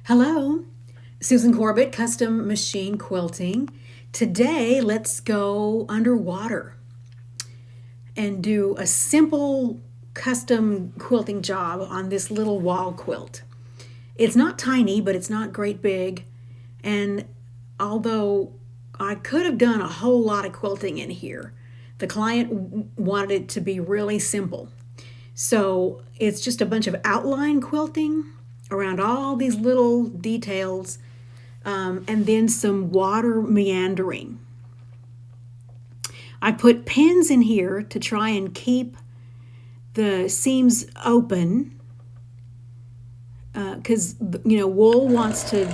Hello, Susan Corbett, Custom Machine Quilting. Today, let's go underwater and do a simple custom quilting job on this little wall quilt. It's not tiny, but it's not great big. And although I could have done a whole lot of quilting in here, the client wanted it to be really simple. So it's just a bunch of outline quilting around all these little details, and then some water meandering. I put pins in here to try and keep the seams open because wool wants to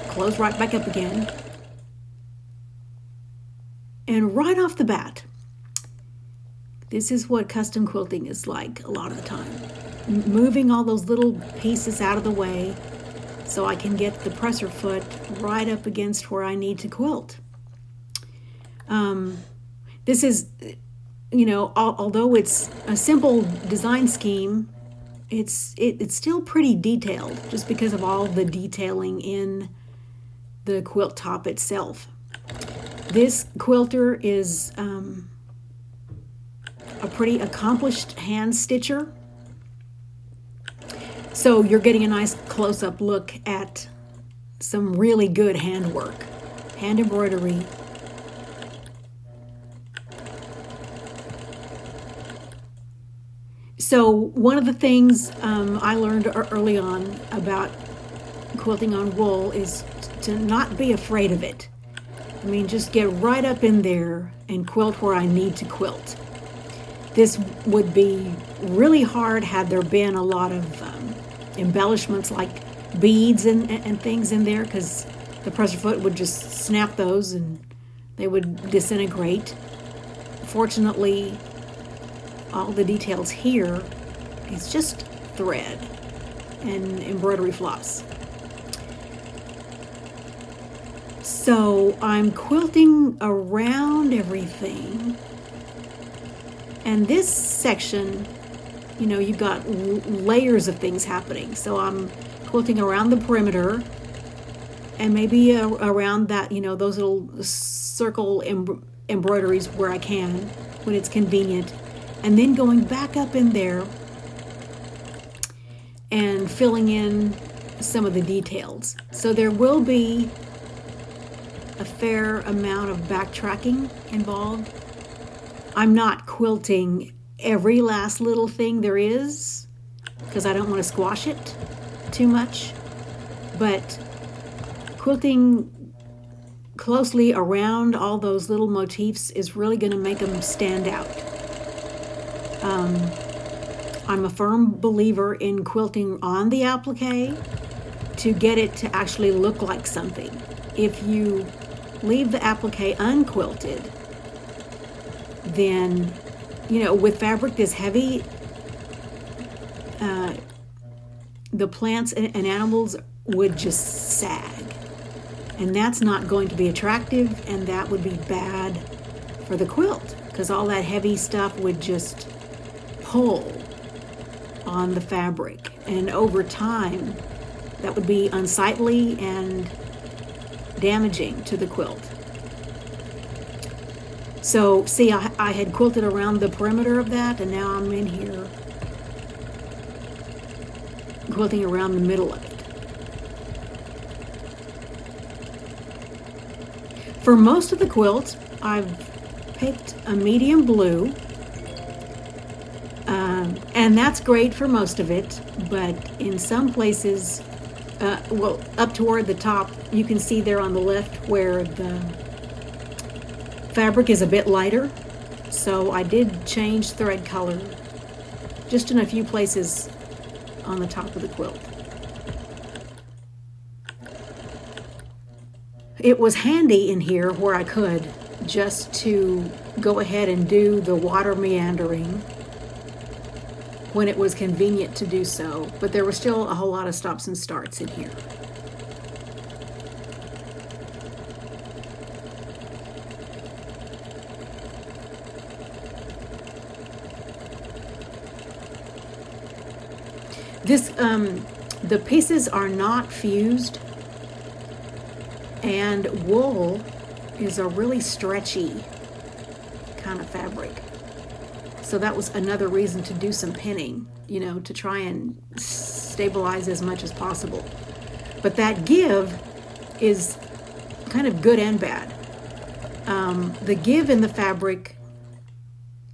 close right back up again. And right off the bat, this is what custom quilting is like a lot of the time. Moving all those little pieces out of the way so I can get the presser foot right up against where I need to quilt. This is, although it's a simple design scheme, it's still pretty detailed just because of all the detailing in the quilt top itself. This quilter is a pretty accomplished hand stitcher. So you're getting a nice close-up look at some really good handwork, hand embroidery. So one of the things I learned early on about quilting on wool is to not be afraid of it. I mean, just get right up in there and quilt where I need to quilt. This would be really hard had there been a lot of embellishments like beads and things in there, because the presser foot would just snap those and they would disintegrate. Fortunately, all the details here is just thread and embroidery floss. So I'm quilting around everything. And this section, you've got layers of things happening. So I'm quilting around the perimeter and maybe around that, those little circle embroideries where I can, when it's convenient. And then going back up in there and filling in some of the details. So there will be a fair amount of backtracking involved. I'm not quilting every last little thing there is because I don't want to squash it too much, but quilting closely around all those little motifs is really going to make them stand out. I'm a firm believer in quilting on the appliqué to get it to actually look like something. If you leave the appliqué unquilted, then, with fabric this heavy, the plants and animals would just sag. And that's not going to be attractive, and that would be bad for the quilt, because all that heavy stuff would just pull on the fabric. And over time, that would be unsightly and damaging to the quilt. So, see, I had quilted around the perimeter of that, and now I'm in here quilting around the middle of it. For most of the quilt, I've picked a medium blue, and that's great for most of it, but in some places, up toward the top, you can see there on the left where the fabric is a bit lighter, so I did change thread color just in a few places on the top of the quilt. It was handy in here where I could just to go ahead and do the water meandering when it was convenient to do so, but there were still a whole lot of stops and starts in here. This The pieces are not fused, and wool is a really stretchy kind of fabric. So that was another reason to do some pinning, to try and stabilize as much as possible. But that give is kind of good and bad. The give in the fabric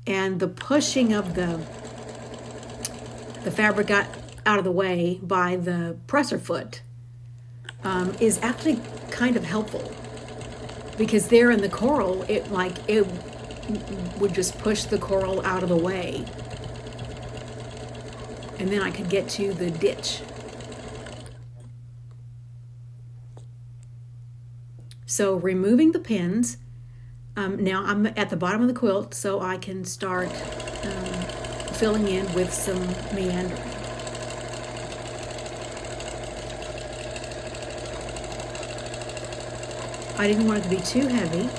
and the pushing of the fabric out of the way by the presser foot is actually kind of helpful, because there in the coral, it would just push the coral out of the way, and then I could get to the ditch. So removing the pins, now I'm at the bottom of the quilt, so I can start filling in with some meandering. I didn't want it to be too heavy.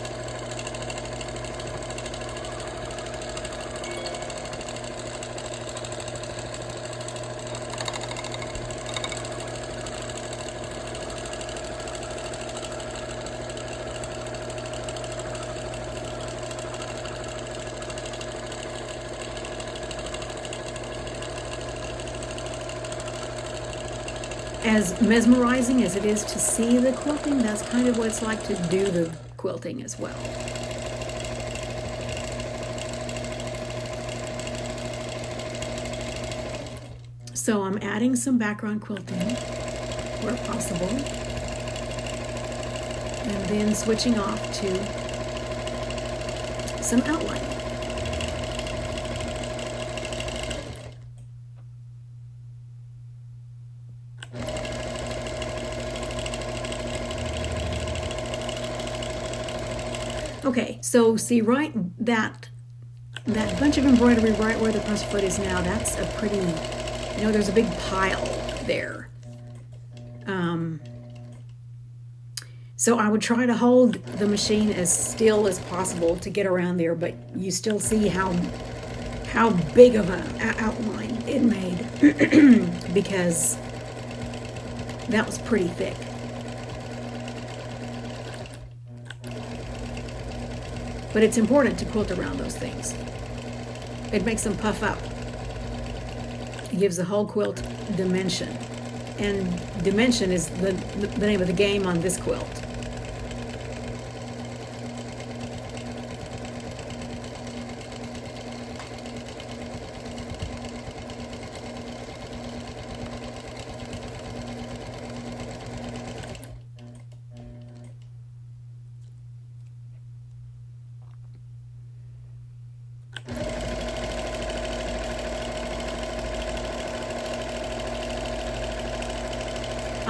As mesmerizing as it is to see the quilting, that's kind of what it's like to do the quilting as well. So I'm adding some background quilting where possible, and then switching off to some outlining. Okay, so see that bunch of embroidery right where the press foot is now, that's a pretty, there's a big pile there. So I would try to hold the machine as still as possible to get around there, but you still see how big of an outline it made because that was pretty thick. But it's important to quilt around those things. It makes them puff up. It gives the whole quilt dimension. And dimension is the name of the game on this quilt.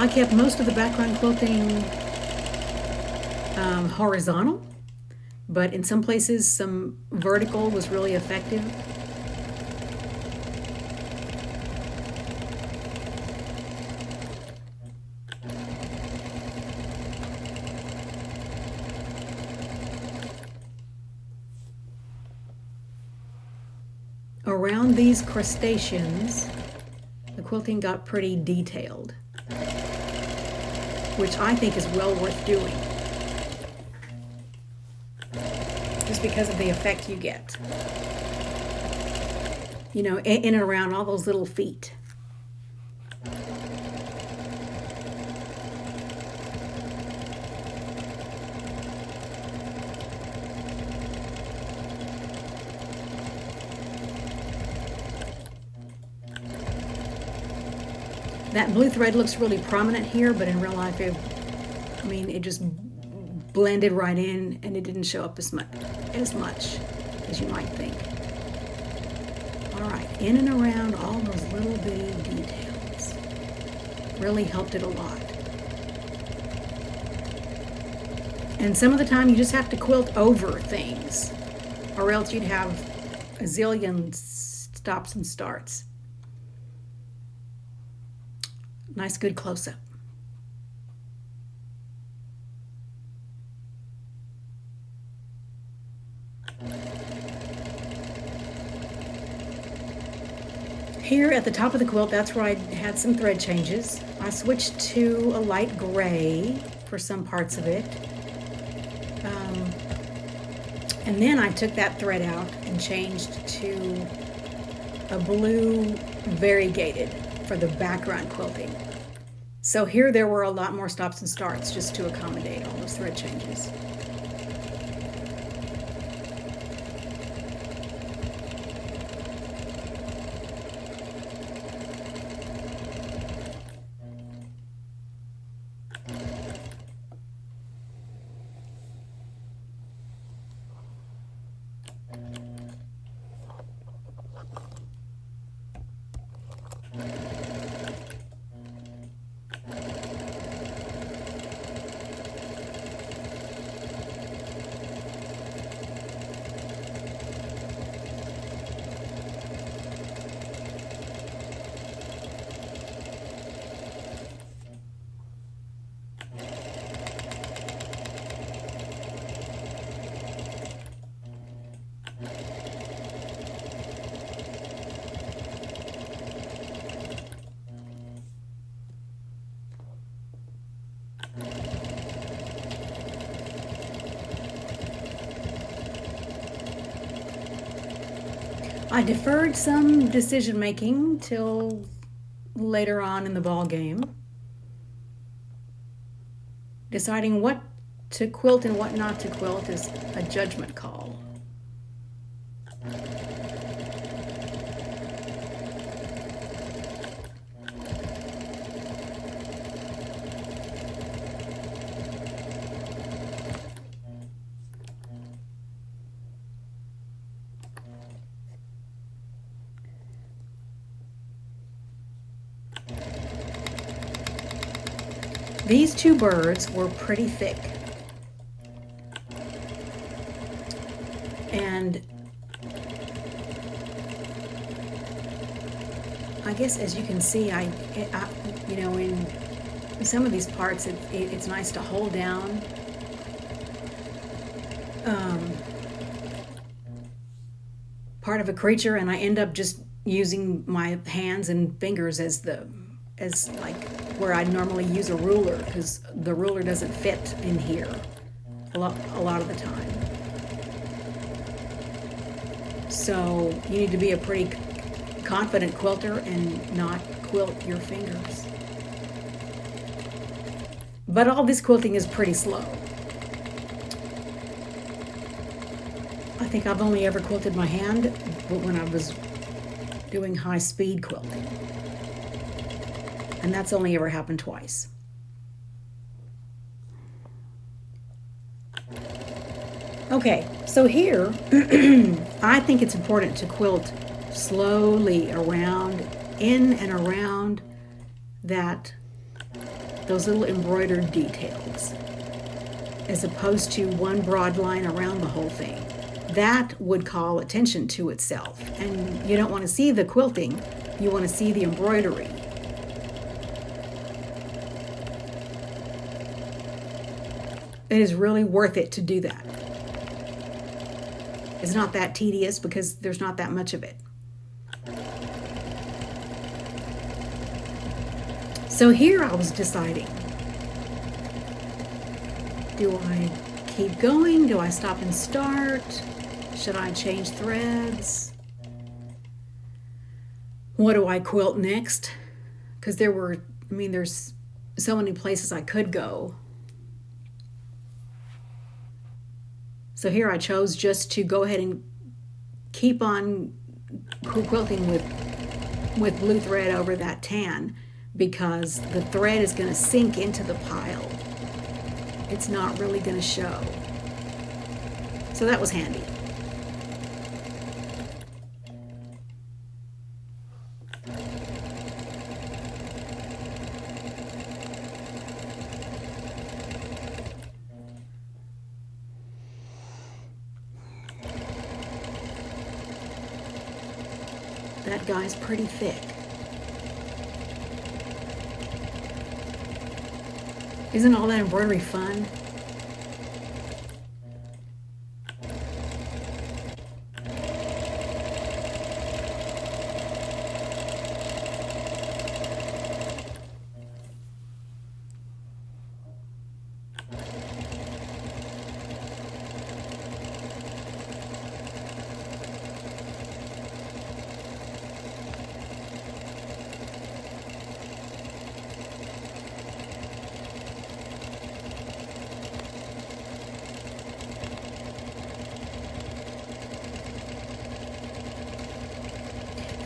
I kept most of the background quilting horizontal, but in some places some vertical was really effective. Around these crustaceans, the quilting got pretty detailed, which I think is well worth doing, just because of the effect you get. In and around all those little feet. That blue thread looks really prominent here, but in real life, it just blended right in, and it didn't show up as much as you might think. All right, in and around all those little bitty details really helped it a lot. And some of the time, you just have to quilt over things, or else you'd have a zillion stops and starts. Nice, good close-up. Here at the top of the quilt, that's where I had some thread changes. I switched to a light gray for some parts of it. And then I took that thread out and changed to a blue variegated for the background quilting. So here there were a lot more stops and starts just to accommodate all those thread changes. I deferred some decision making till later on in the ball game. Deciding what to quilt and what not to quilt is a judgment call. These two birds were pretty thick. And I guess as you can see, you know, in some of these parts, it's nice to hold down part of a creature, and I end up just using my hands and fingers as like where I normally use a ruler, because the ruler doesn't fit in here a lot of the time. So you need to be a pretty confident quilter and not quilt your fingers. But all this quilting is pretty slow. I think I've only ever quilted my hand when I was doing high-speed quilting. And that's only ever happened twice. Okay, so here, I think it's important to quilt slowly around, in and around those little embroidered details, as opposed to one broad line around the whole thing. That would call attention to itself, and you don't want to see the quilting, you want to see the embroidery. It is really worth it to do that. It's not that tedious because there's not that much of it. So here I was deciding, do I keep going? Do I stop and start? Should I change threads? What do I quilt next? Because there's so many places I could go. So here I chose just to go ahead and keep on quilting with blue thread over that tan, because the thread is going to sink into the pile. It's not really going to show. So that was handy. That guy's pretty thick. Isn't all that embroidery fun?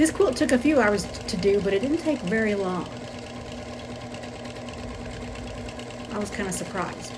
This quilt took a few hours to do, but it didn't take very long. I was kind of surprised.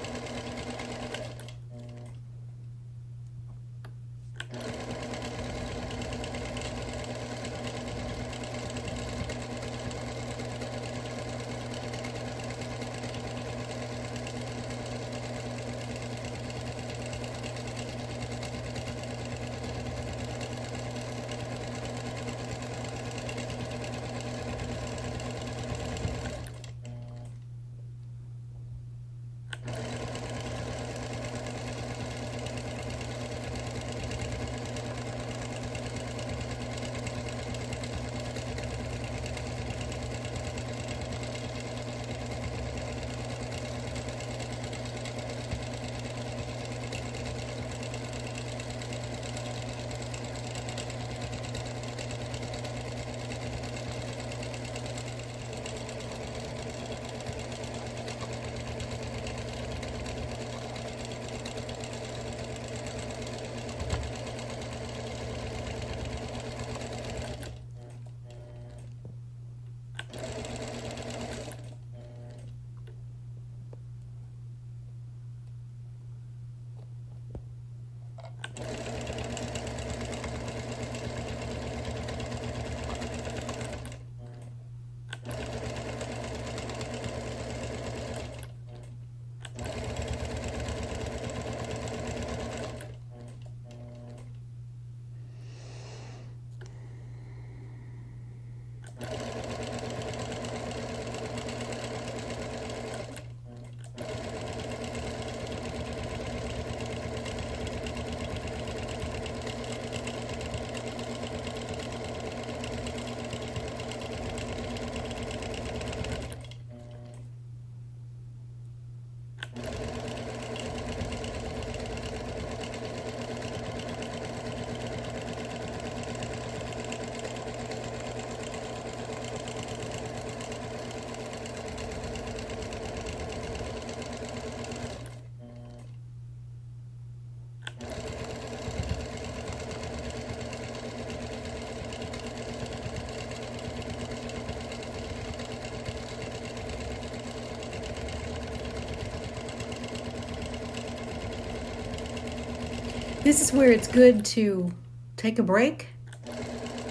This is where it's good to take a break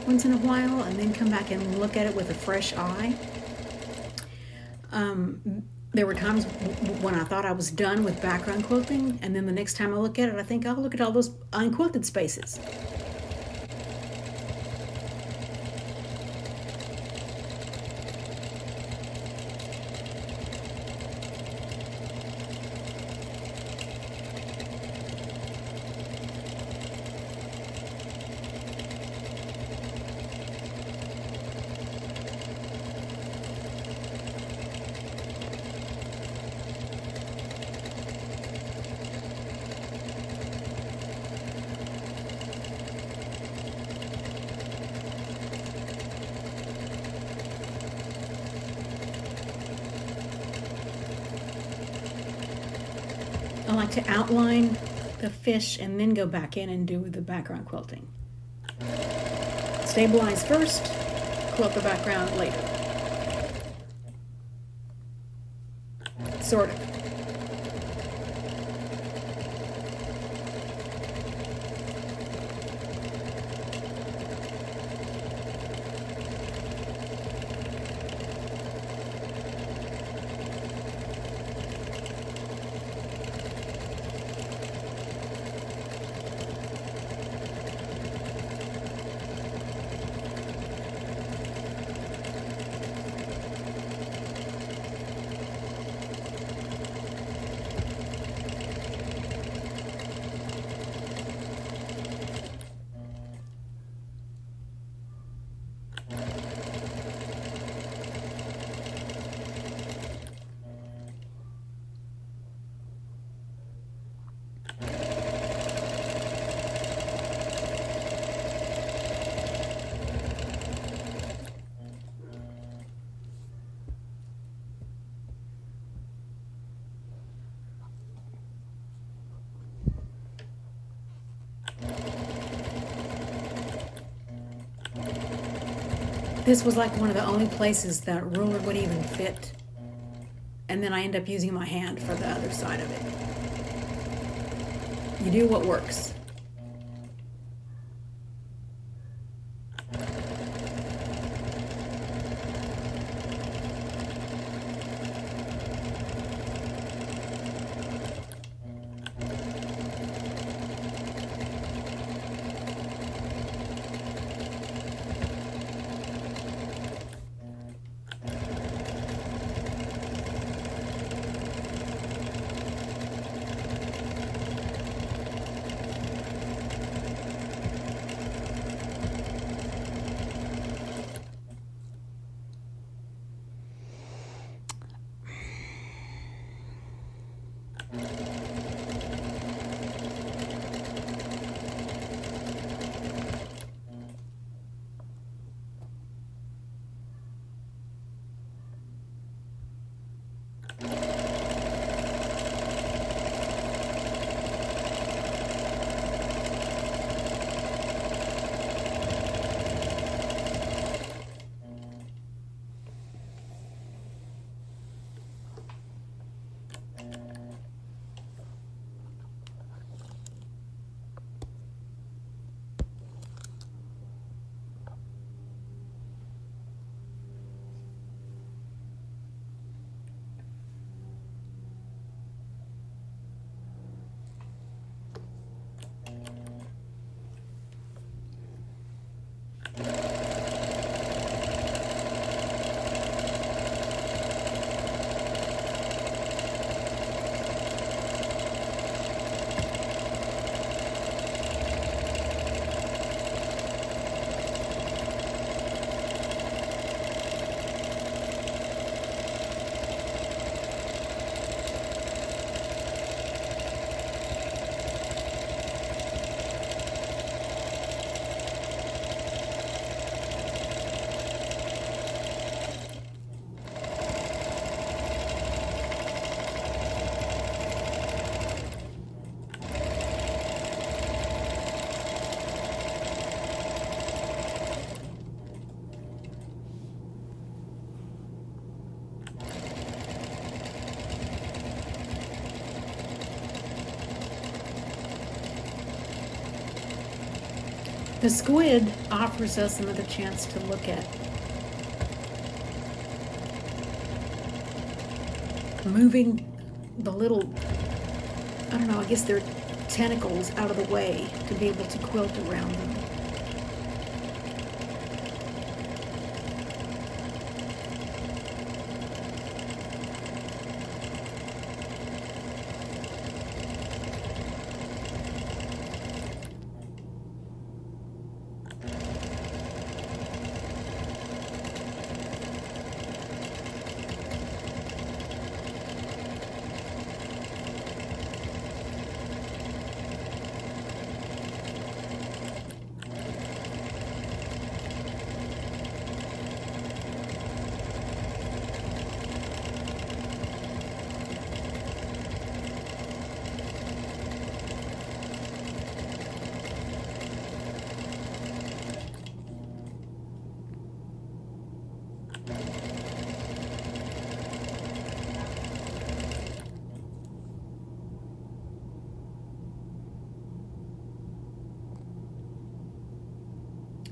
once in a while and then come back and look at it with a fresh eye. There were times when I thought I was done with background quilting, and then the next time I look at it, I think I'll look at all those unquilted spaces. I like to outline the fish and then go back in and do the background quilting. Stabilize first, quilt the background later. Sort of. This was like one of the only places that ruler would even fit. And then I end up using my hand for the other side of it. You do what works. The squid offers us another chance to look at moving the little, I don't know, I guess they're tentacles out of the way to be able to quilt around them.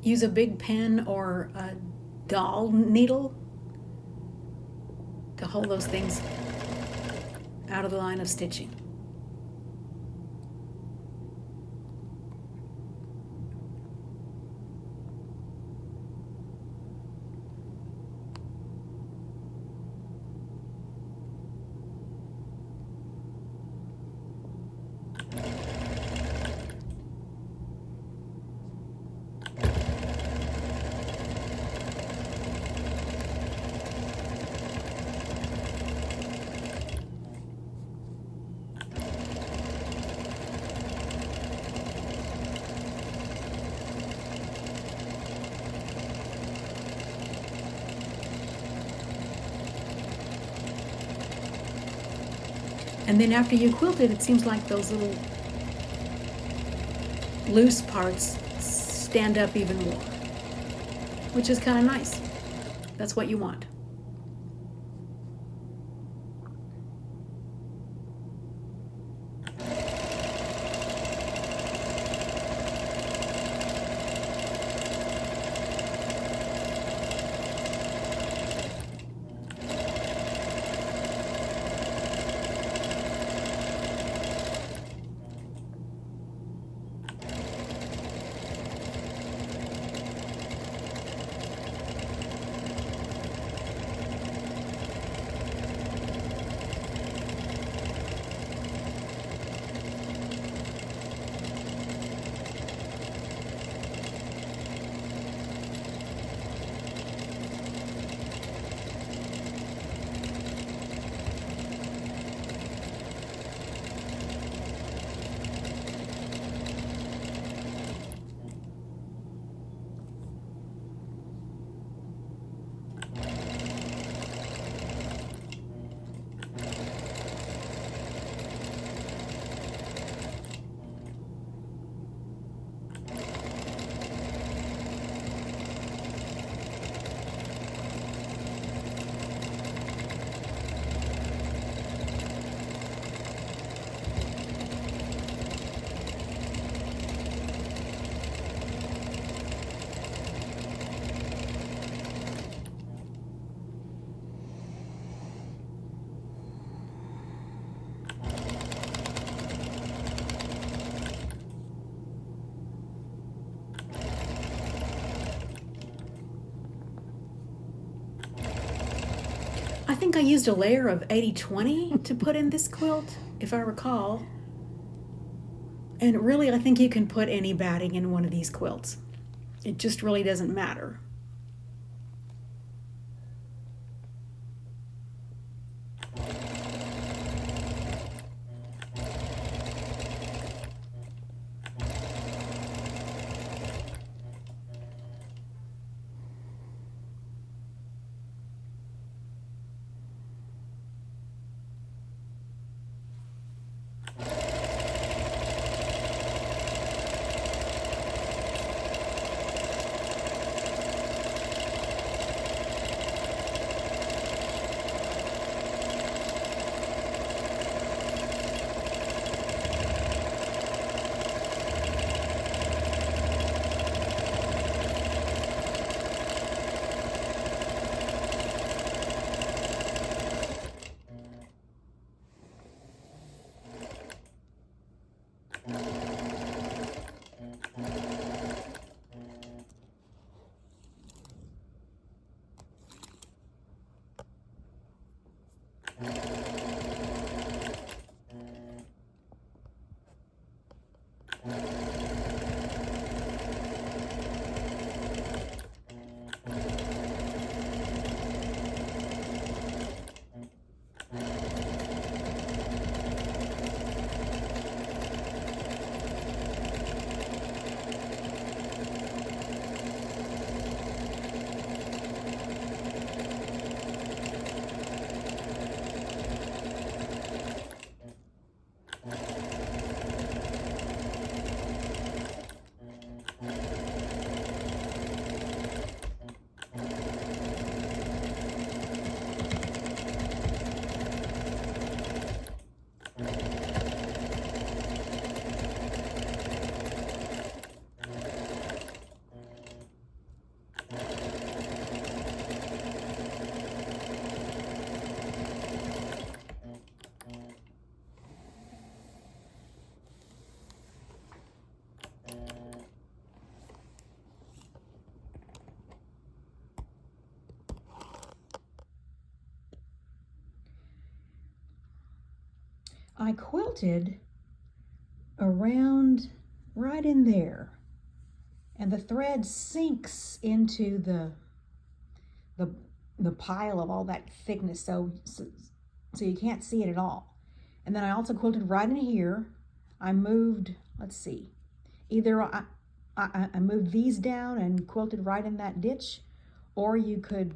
Use a big pen or a doll needle to hold those things out of the line of stitching. And then after you quilt it, it seems like those little loose parts stand up even more. which is kind of nice. That's what you want. I think I used a layer of 80/20 to put in this quilt, if I recall. And really, I think you can put any batting in one of these quilts. It just really doesn't matter. I quilted around right in there, and the thread sinks into the pile of all that thickness, so you can't see it at all. And then I also quilted right in here. I moved, let's see, either I moved these down and quilted right in that ditch, or you could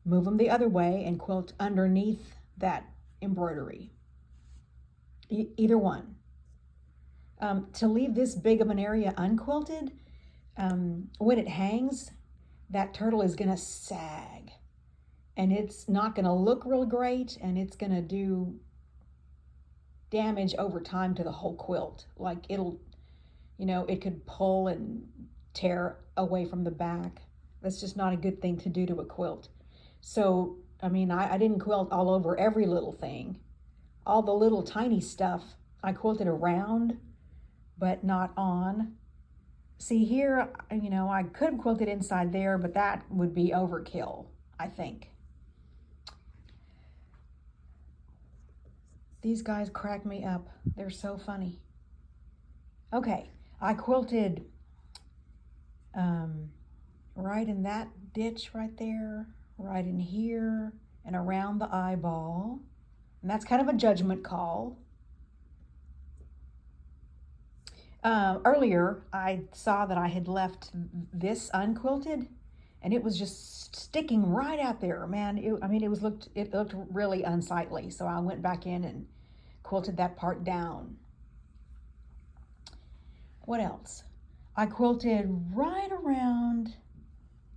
move them the other way and quilt underneath that embroidery. Either one. To leave this big of an area unquilted, when it hangs, that turtle is gonna sag. And it's not gonna look real great, and it's gonna do damage over time to the whole quilt. Like it'll, it could pull and tear away from the back. That's just not a good thing to do to a quilt. So, I didn't quilt all over every little thing. All the little tiny stuff, I quilted around, but not on. See here, I could have quilted inside there, but that would be overkill, I think. These guys crack me up. They're so funny. Okay, I quilted right in that ditch right there, right in here, and around the eyeball. And that's kind of a judgment call. Earlier, I saw that I had left this unquilted, and it was just sticking right out there. Man, it looked really unsightly. So I went back in and quilted that part down. What else? I quilted right around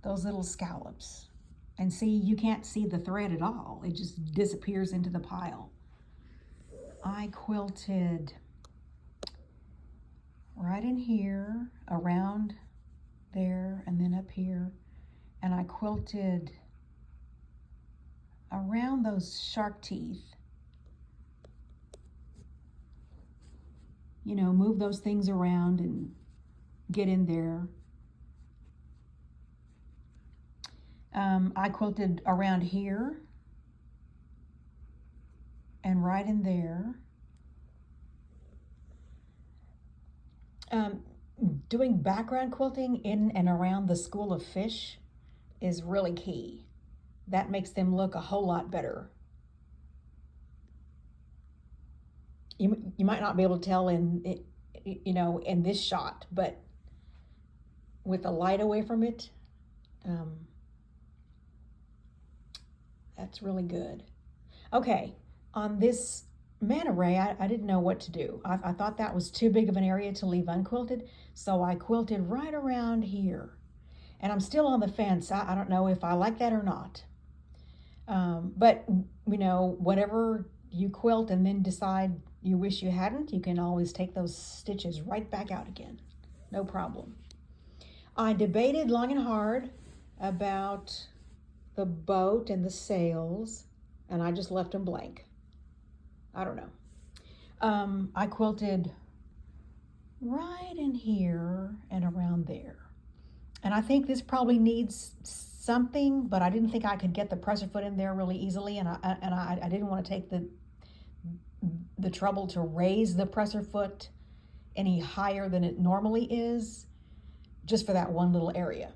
those little scallops. And see, you can't see the thread at all. It just disappears into the pile. I quilted right in here, around there, and then up here. And I quilted around those shark teeth. Move those things around and get in there. I quilted around here and right in there. Doing background quilting in and around the school of fish is really key. That makes them look a whole lot better. You might not be able to tell in this shot, but with the light away from it, that's really good. Okay, on this man array, I didn't know what to do. I thought that was too big of an area to leave unquilted, so I quilted right around here. And I'm still on the fence. I don't know if I like that or not. But, whatever you quilt and then decide you wish you hadn't, you can always take those stitches right back out again. No problem. I debated long and hard about the boat and the sails, and I just left them blank. I don't know. I quilted right in here and around there. And I think this probably needs something, but I didn't think I could get the presser foot in there really easily, and I didn't want to take the trouble to raise the presser foot any higher than it normally is, just for that one little area.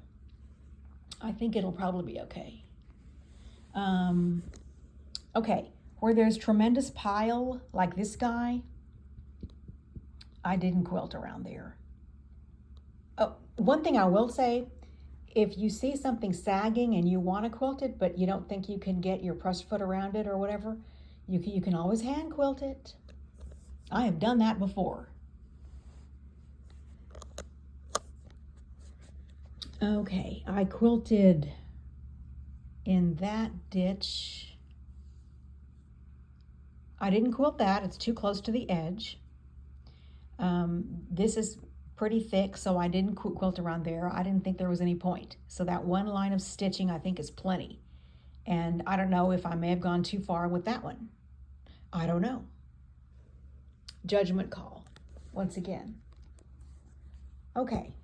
I think it'll probably be okay. Okay, where there's tremendous pile, like this guy, I didn't quilt around there. Oh, one thing I will say, if you see something sagging and you want to quilt it, but you don't think you can get your press foot around it or whatever, you can always hand quilt it. I have done that before. Okay, I quilted in that ditch. I didn't quilt that, it's too close to the edge. This is pretty thick, so I didn't quilt around there. I didn't think there was any point. So that one line of stitching I think is plenty. And I don't know if I may have gone too far with that one. I don't know. Judgment call, once again. Okay.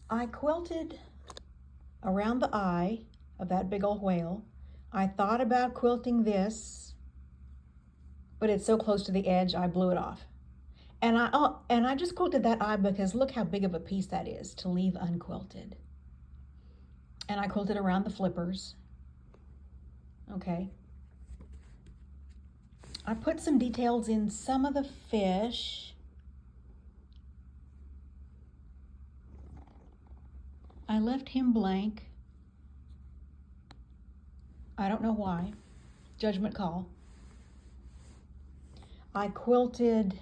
I quilted around the eye of that big old whale. I thought about quilting this, but it's so close to the edge, I blew it off. And I just quilted that eye because look how big of a piece that is to leave unquilted. And I quilted around the flippers. Okay. I put some details in some of the fish. I left him blank. I don't know why. Judgment call. I quilted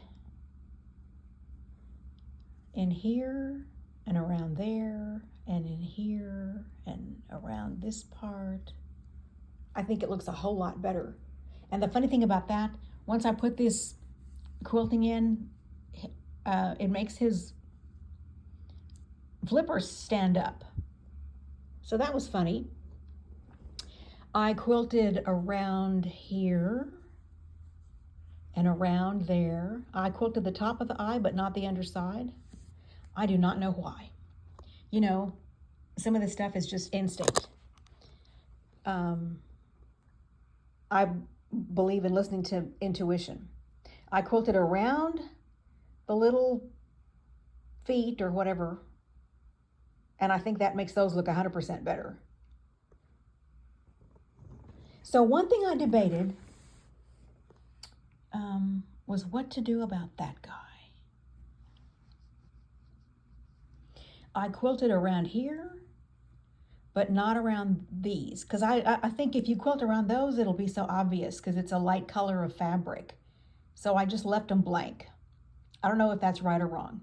in here and around there and in here and around this part. I think it looks a whole lot better. And the funny thing about that, once I put this quilting in, it makes his flippers stand up. So that was funny. I quilted around here and around there. I quilted the top of the eye, but not the underside. I do not know why. You know, some of this stuff is just instinct. I believe in listening to intuition. I quilted around the little feet or whatever, and I think that makes those look 100% better. So one thing I debated was what to do about that guy. I quilted around here, but not around these, because I think if you quilt around those, it'll be so obvious because it's a light color of fabric. So I just left them blank. I don't know if that's right or wrong.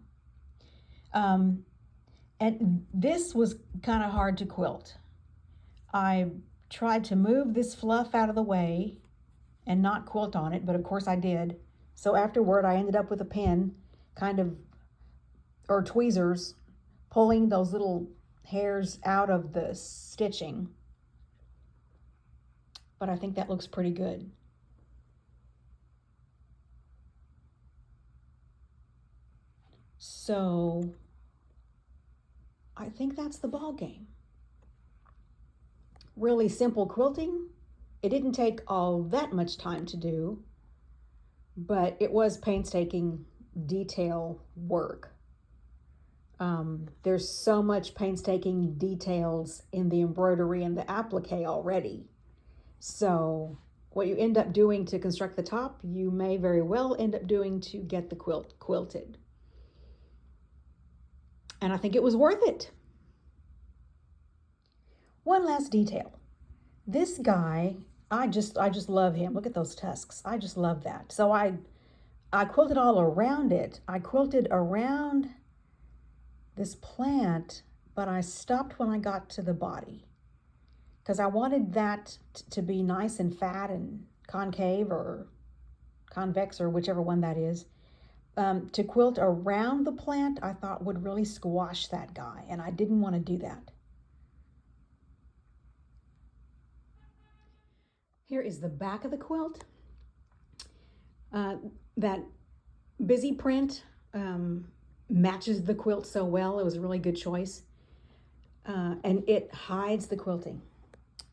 And this was kind of hard to quilt. I tried to move this fluff out of the way and not quilt on it, but of course I did. So afterward, I ended up with a pen, or tweezers, pulling those little hairs out of the stitching. But I think that looks pretty good. So I think that's the ball game. Really simple quilting. It didn't take all that much time to do, but it was painstaking detail work. There's so much painstaking details in the embroidery and the appliqué already. So what you end up doing to construct the top, you may very well end up doing to get the quilt quilted. And I think it was worth it. One last detail. This guy, I just love him. Look at those tusks. I just love that. So I quilted all around it. I quilted around this plant, but I stopped when I got to the body because I wanted that to be nice and fat and concave or convex or whichever one that is. To quilt around the plant, I thought would really squash that guy, and I didn't want to do that. Here is the back of the quilt. That busy print matches the quilt so well. It was a really good choice. And it hides the quilting.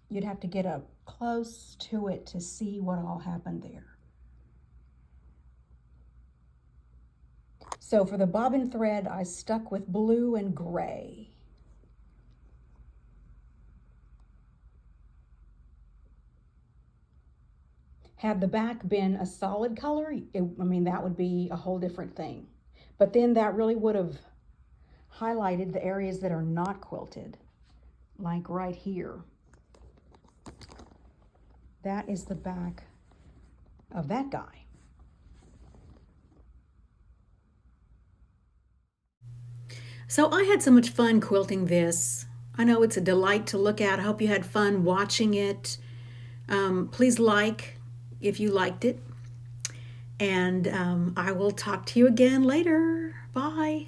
You'd have to get up close to it to see what all happened there. So for the bobbin thread, I stuck with blue and gray. Had the back been a solid color, that would be a whole different thing. But then that really would have highlighted the areas that are not quilted, like right here. That is the back of that guy. So I had so much fun quilting this. I know it's a delight to look at. I hope you had fun watching it. Please like if you liked it. And I will talk to you again later. Bye.